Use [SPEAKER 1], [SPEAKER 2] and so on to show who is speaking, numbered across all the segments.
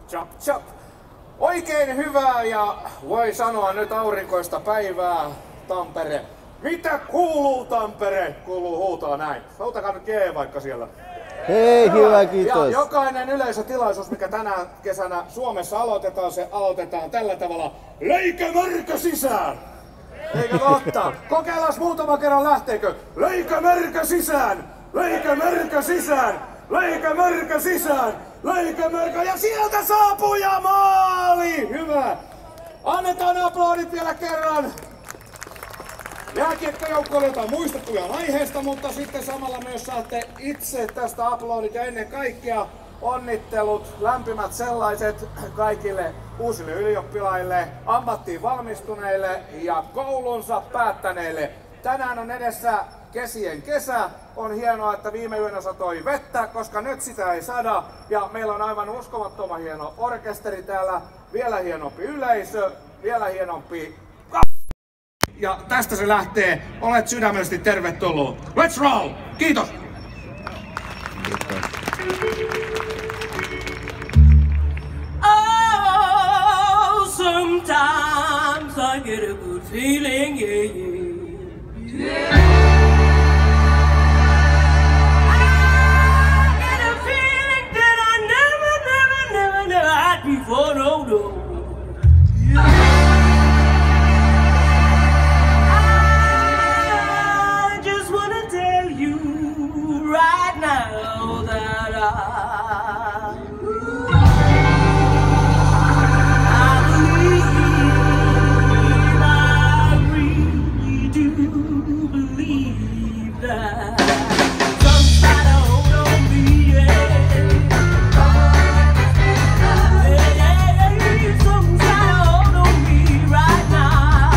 [SPEAKER 1] Chop chop. Oikein hyvää ja voi sanoa nyt aurinkoista päivää, Tampere. Mitä kuuluu, Tampere? Kuuluu huutaa näin. Huutakaa nyt jee vaikka siellä.
[SPEAKER 2] Hei, hyvä, kiitos.
[SPEAKER 1] Ja jokainen yleisötilaisuus, mikä tänä kesänä Suomessa aloitetaan, se aloitetaan tällä tavalla. Leikämärkä sisään! Eikö totta? Kokeillaan muutama kerran lähteekö. Leikämärkä sisään! Leikämärkä sisään! Leikämärkä sisään! Leikämärkä ja sieltä saapuu ja maali! Hyvä! Annetaan aplodit vielä kerran! Jääkiekkojoukkueelle jotain muistettuja aiheesta, mutta sitten samalla myös saatte itse tästä aplodit ja ennen kaikkea onnittelut, lämpimät sellaiset kaikille uusille ylioppilaille, ammattiin valmistuneille ja koulunsa päättäneille. Tänään on edessä kesien kesä. On hienoa, että viime yönä satoi vettä, koska nyt sitä ei sada. Ja meillä on aivan uskomattoman hieno orkesteri täällä, vielä hienompi yleisö, vielä hienompi ja tästä se lähtee. Olet sydämellisesti tervetullut. Let's roll! Kiitos!
[SPEAKER 3] Oh, sometimes I get a good feeling, yeah, yeah. I get a feeling that I never had before, no. Right now that I really do believe that somebody hold on me, yeah. Somebody hold on me right now.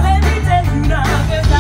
[SPEAKER 3] Let me tell you now, 'cause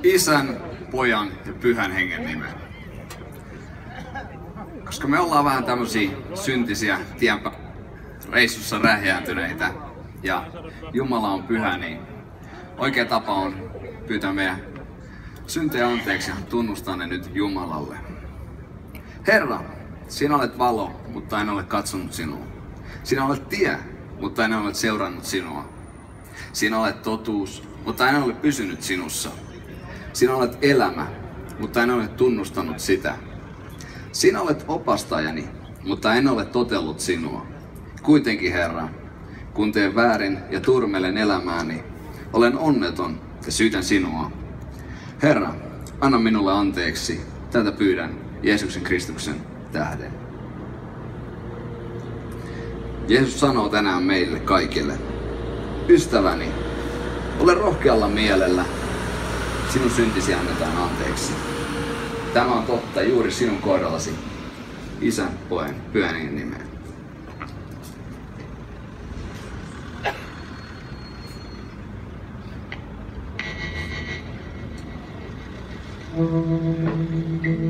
[SPEAKER 4] Isän, Pojan ja Pyhän Hengen nimeen. Koska me ollaan vähän tämmösiä syntisiä reissussa rähjääntyneitä ja Jumala on pyhä, niin oikea tapa on pyytää meidän syntejä anteeksi ja tunnustaa ne nyt Jumalalle. Herra, sinä olet valo, mutta en ole katsonut sinua. Sinä olet tie, mutta en ole seurannut sinua. Sinä olet totuus, mutta en ole pysynyt sinussa. Sinä olet elämä, mutta en ole tunnustanut sitä. Sinä olet opastajani, mutta en ole totellut sinua. Kuitenkin, Herra, kun teen väärin ja turmelen elämääni, olen onneton ja syytän sinua. Herra, anna minulle anteeksi. Tätä pyydän Jeesuksen Kristuksen tähden. Jeesus sanoo tänään meille kaikille: ystäväni, ole rohkealla mielellä. Sinun syntisi annetaan anteeksi. Tämä on totta juuri sinun kohdallasi. Isän, Pojan, Pyhän Hengen nimeen.
[SPEAKER 2] Thank you.